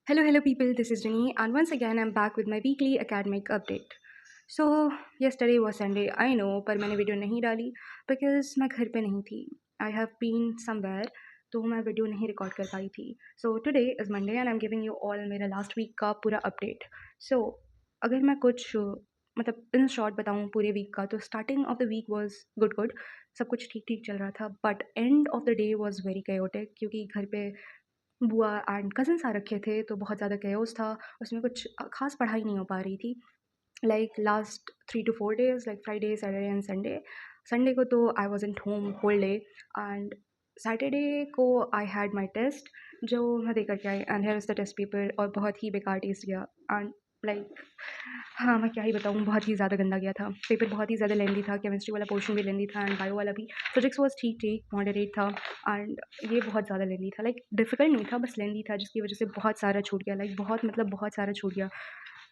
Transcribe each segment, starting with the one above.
Hello, people. This is Jenny, and once again, I'm back with my weekly academic update. So, yesterday was Sunday. I know, पर मैंने video नहीं डाली because मैं घर पे नहीं थी. I have been somewhere, तो मैं वीडियो नहीं रिकॉर्ड कर पाई थी. So today is Monday and I'm giving you all मेरा last week का पूरा update. So अगर मैं कुछ मतलब इन शॉर्ट बताऊँ पूरे वीक का तो starting of the week was good सब कुछ ठीक ठीक चल रहा था but end of the day was very chaotic क्योंकि घर पे बुआ एंड कज़िन्स आ रखे थे, तो बहुत ज़्यादा केओस था। उसमें कुछ ख़ास पढ़ाई नहीं हो पा रही थी। Like last 3 to 4 days like Friday, Saturday and Sunday. Sunday को तो I wasn't home whole day and Saturday को आई हैड माय टेस्ट जो मैं दे कर के आई and here is the test paper और बहुत ही बेकार टेस्ट गया एंड लाइक हाँ, मैं क्या ही बताऊँ, बहुत ही ज़्यादा गंदा गया था। पेपर बहुत ही ज़्यादा लेंदी था, केमिस्ट्री वाला पोर्शन भी लेंदी था एंड बायो वाला भी। फिज़िक्स वाज़ ठीक-ठीक, मॉडरेट था एंड ये बहुत ज़्यादा लेंदी था। लाइक डिफ़िकल्ट नहीं था, बस लेंदी था जिसकी वज़ह से बहुत सारा छूट गया। लाइक बहुत मतलब बहुत सारा छूट गया।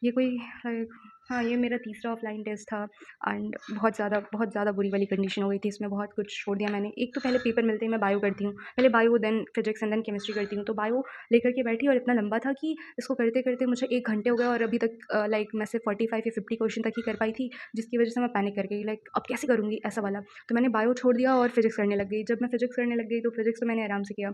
ये कोई लाइक हाँ, ये मेरा तीसरा ऑफ़लाइन टेस्ट था एंड बहुत ज़्यादा बुरी वाली कंडीशन हो गई थी। इसमें बहुत कुछ छोड़ दिया मैंने। एक तो पहले पेपर मिलते ही मैं बायो करती हूँ। पहले bio then physics and then chemistry करती हूँ। तो बायो लेकर के बैठी और इतना लंबा था कि इसको करते-करते मुझे 1 घंटे हो गए और अभी तक लाइक मैं सिर्फ़ 45 या 50 क्वेश्चन तक ही कर पाई थी, जिसकी वज़ह से मैं पैनिक कर गई लाइक अब कैसे करूँगी ऐसा वाला। तो मैंने बायो छोड़ दिया और फिज़िक्स करने लग गई। जब मैं फिज़िक्स करने लग गई तो फिज़िक्स तो मैंने आराम से किया।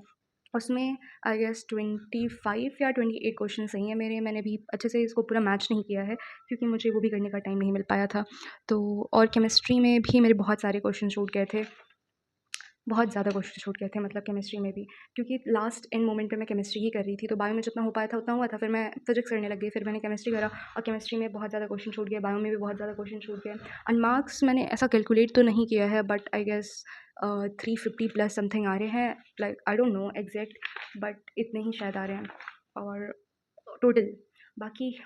उसमें आई गेस 25 या 28 क्वेश्चन सही हैं मेरे। मैंने भी अच्छे से इसको पूरा मैच नहीं किया है क्योंकि मुझे वो भी करने का टाइम नहीं मिल पाया था। तो और केमिस्ट्री में भी मेरे बहुत सारे क्वेश्चन छूट गए थे। बहुत ज़्यादा क्वेश्चन छूट गए थे मतलब केमिस्ट्री में भी क्योंकि लास्ट एंड मोमेंट पे मैं केमिस्ट्री ही कर रही थी, तो बायो में जितना हो पाया था उतना हुआ था। फिर मैं फिज़िक्स करने लग गई, फिर मैंने केमिस्ट्री करा और केमिस्ट्री में बहुत ज़्यादा क्वेश्चन छूट गए, बायो में भी बहुत ज़्यादा क्वेश्चन छूट गए एंड मार्क्स मैंने ऐसा कैलकुलेट तो नहीं किया है but I guess 350 plus something आ रहे हैं। Like I don't know exact but इतने ही शायद आ रहे हैं और टोटल बाकी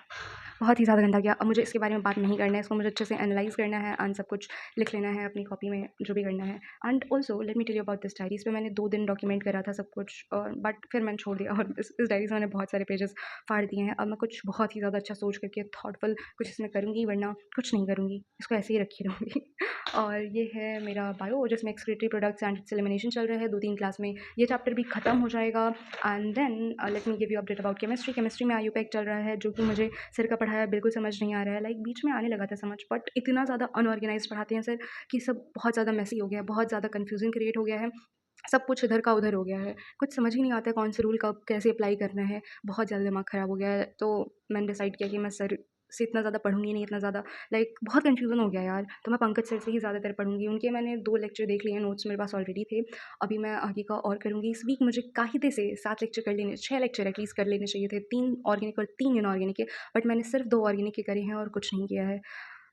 बहुत ही ज़्यादा गंदा गया। अब मुझे इसके बारे में बात नहीं करना है, इसको मुझे अच्छे से एनालाइज़ करना है एंड सब कुछ लिख लेना है अपनी कॉपी में जो भी करना है। And also let me tell you about this diary. इस पे मैंने 2 दिन डॉक्यूमेंट करा था सब कुछ और बट फिर मैंने छोड़ दिया और इस डायरी से मैंने बहुत सारे पेजेस फाड़ दिए हैं। अब मैं कुछ बहुत ही ज़्यादा अच्छा सोच करके थॉटफुल कुछ इसमें करूँगी वरना कुछ नहीं करूँगी, इसको ऐसे ही रखी रहूँगी। और ये है मेरा बायो जिसमें excretory products and it's elimination चल रहा है 2-3 क्लास में। ये चैप्टर भी खत्म हो जाएगा and then let me give you update about chemistry. Chemistry में आईयूपैक चल रहा है जो कि मुझे सर का पढ़ाया बिल्कुल समझ नहीं आ रहा है। लाइक बीच में आने लगा था समझ बट इतना ज़्यादा अनऑर्गेनाइज़्ड पढ़ाते हैं सर कि सब बहुत ज़्यादा मेसी हो गया है, बहुत ज़्यादा कन्फ्यूज़न क्रिएट हो गया है। सब कुछ इधर का उधर हो गया है। कुछ समझ ही नहीं आता है कौन से रूल कब कैसे अप्लाई करना है। बहुत ज़्यादा दिमाग ख़राब हो गया है। तो मैंने डिसाइड किया कि मैं सर से इतना ज़्यादा पढ़ूँगी नहीं, इतना ज़्यादा लाइक बहुत कन्फ्यूज़न हो गया यार। तो मैं पंकज सर से ही ज़्यादातर पढ़ूँगी। उनके मैंने 2 लेक्चर देख लिए हैं, नोट्स मेरे पास ऑलरेडी थे। अभी मैं आगे का और करूँगी। इस वीक मुझे कायदे से 7 लेक्चर कर लेने 6 लेक्चर एटलीस्ट कर लेने चाहिए थे। 3 ऑर्गेनिक और 3 इनऑर्गेनिक के, बट मैंने सिर्फ़ 2 ऑर्गेनिक के करे हैं और कुछ नहीं किया है।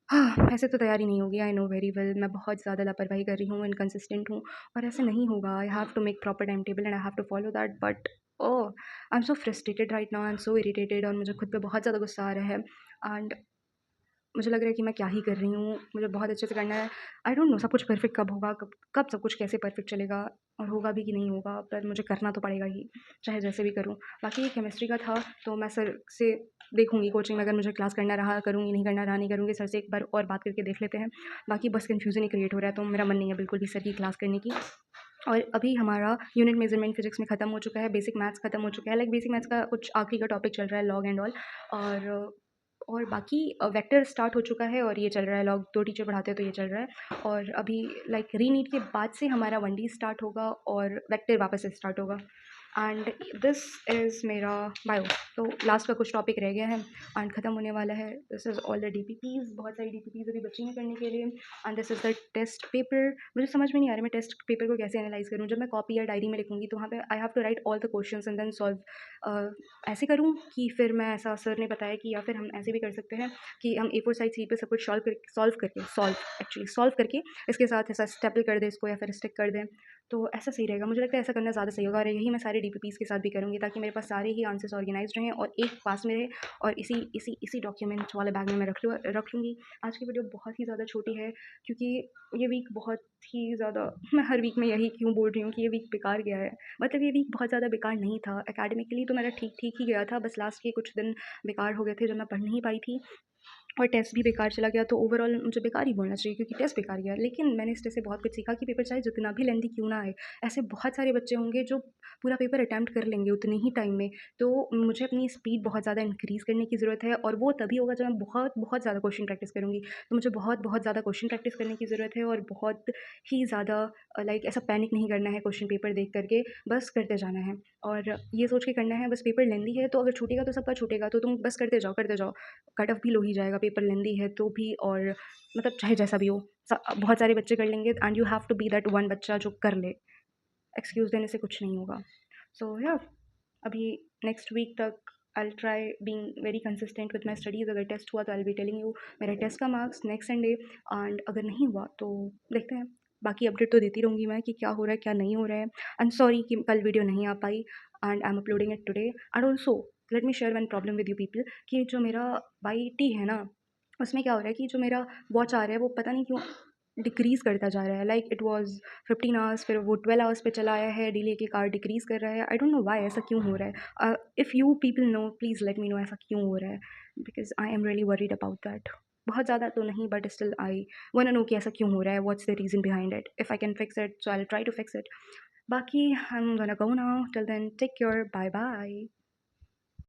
हाँ, ऐसे तो तैयारी नहीं होगी, आई नो वेरी वेल। मैं बहुत ज़्यादा लापरवाही कर रही हूँ, इनकंसिस्टेंट हूँ और ऐसे नहीं होगा। I have to make proper time table and I have to follow that but oh! I am so frustrated right now, I am so irritated और मुझे खुद पे बहुत ज़्यादा गुस्सा आ रहा है एंड मुझे लग रहा है कि मैं क्या ही कर रही हूँ, मुझे बहुत अच्छे से करना है। आई डोंट नो सब कुछ परफ़ेक्ट कब होगा, कब कब सब कुछ कैसे परफ़ेक्ट चलेगा और होगा भी कि नहीं होगा, पर मुझे करना तो पड़ेगा ही, चाहे जैसे भी करूँ। बाकी ये केमिस्ट्री का था, तो मैं सर से देखूँगी कोचिंग में अगर मुझे क्लास करना रहा करूँगी, नहीं करना रहा नहीं करूँगी। सर से एक बार और बात करके देख लेते हैं। बाकी बस कन्फ्यूज़न ही क्रिएट हो रहा है, तो मेरा मन नहीं है बिल्कुल भी सर की क्लास करने की। और अभी हमारा यूनिट मेज़रमेंट फिज़िक्स में ख़त्म हो चुका है, बेसिक मैथ्स ख़त्म हो चुका है। लाइक बेसिक मैथ्स का कुछ आखिरी का टॉपिक चल रहा है लॉग एंड ऑल और बाकी वेक्टर स्टार्ट हो चुका है और ये चल रहा है लॉग 2 टीचर पढ़ाते हैं तो ये चल रहा है और अभी लाइक रीनीट के बाद से हमारा 1D स्टार्ट होगा और वेक्टर वापस से स्टार्ट होगा एंड दिस इज़ मेरा बायो। तो लास्ट का कुछ टॉपिक रह गया है एंड ख़त्म होने वाला है। This is all the DPPs, बहुत सारी डीपीपीज़ अभी बची हैं करने के लिए and this is the test paper. मुझे समझ में नहीं आ रहा मैं टेस्ट पेपर को कैसे एनालाइज़ करूँ। जब मैं कॉपी या डायरी में लिखूँगी तो वहाँ पे I have to write all the questions and then solve. ऐसे करूँ कि फिर मैं ऐसा सर ने बताया कि या फिर हम ऐसे भी कर सकते हैं कि हम A4 साइज़ शीट पे सब कुछ सॉल्व करके इसके साथ ऐसा स्टेपल कर दें इसको या फिर स्टिक कर दें, तो ऐसा सही रहेगा। मुझे लगता है ऐसा करना ज़्यादा सही होगा और यही मैं सारे डीपीपीज़ के साथ भी करूँगी ताकि मेरे पास सारे ही आंसर्स ऑर्गेनाइज़्ड रहें और एक पास में रहे और इसी डॉक्यूमेंट वाले बैग में मैं रख लूँगी। आज की वीडियो बहुत ही ज़्यादा छोटी है क्योंकि ये वीक बहुत ही ज़्यादा मैं हर वीक में यही क्यों बोल रही हूँ कि ये वीक बेकार गया है। मतलब ये वीक बहुत ज़्यादा बेकार नहीं था, एकेडमिकली तो मेरा ठीक-ठीक ही गया था, बस लास्ट के कुछ दिन बेकार हो गए थे जब मैं पढ़ नहीं पाई थी। और टेस्ट भी बेकार चला गया, तो ओवरऑल मुझे बेकार ही बोलना चाहिए क्योंकि टेस्ट बेकार गया। लेकिन मैंने इस टेस्ट से बहुत कुछ सीखा कि पेपर चाहे जितना भी लेंथी क्यों ना आए, ऐसे बहुत सारे बच्चे होंगे जो पूरा पेपर अटेम्प्ट कर लेंगे उतने ही टाइम में। तो मुझे अपनी स्पीड बहुत ज़्यादा इंक्रीज़ करने की ज़रूरत है, और वो तभी होगा जब मैं बहुत बहुत ज़्यादा क्वेश्चन प्रैक्टिस करूँगी। तो मुझे बहुत बहुत ज़्यादा क्वेश्चन प्रैक्टिस करने की ज़रूरत है, और बहुत ही ज़्यादा लाइक ऐसा पैनिक नहीं करना है क्वेश्चन पेपर देख करके, बस करते जाना है। और ये सोच के करना है बस पेपर लेंदी है, तो अगर छूटेगा तो सबका छूटेगा, तो तुम बस करते जाओ करते जाओ। कट ऑफ भी लो ही जाएगा, पेपर लेंदी है तो भी, और मतलब चाहे जैसा भी हो, बहुत सारे बच्चे कर लेंगे, and you have to be that one बच्चा जो कर ले। एक्सक्यूज़ देने से कुछ नहीं होगा। सो या अभी नेक्स्ट वीक तक आई will try being very consistent with my studies. अगर टेस्ट हुआ तो I will be telling you मेरा टेस्ट का मार्क्स नेक्स्ट संडे, एंड अगर नहीं हुआ तो देखते हैं। बाकी अपडेट तो देती रहूँगी मैं कि क्या हो रहा है क्या नहीं हो रहा है। एंड सॉरी कि कल वीडियो नहीं आ पाई, and I am uploading it today. And also let me share one problem with you people, कि जो मेरा वाई टी है ना, उसमें क्या हो रहा है कि जो मेरा वॉच आ रहा है वो पता नहीं क्यों डिक्रीज़ करता जा रहा है। लाइक इट वाज़ 15 आवर्स, फिर वो 12 आवर्स पे चला आया है, डिले के कार्ड डिक्रीज़ कर रहा है। आई डोंट नो व्हाई, ऐसा क्यों हो रहा है? If you people know please let me know ऐसा क्यों हो रहा है, because I am really worried about that. बहुत ज़्यादा तो नहीं, but still I want to know कि ऐसा क्यों हो रहा है, what's the reason behind it. If I can fix it so I will try to fix it. बाकी I am gonna go now, till then take care, bye bye.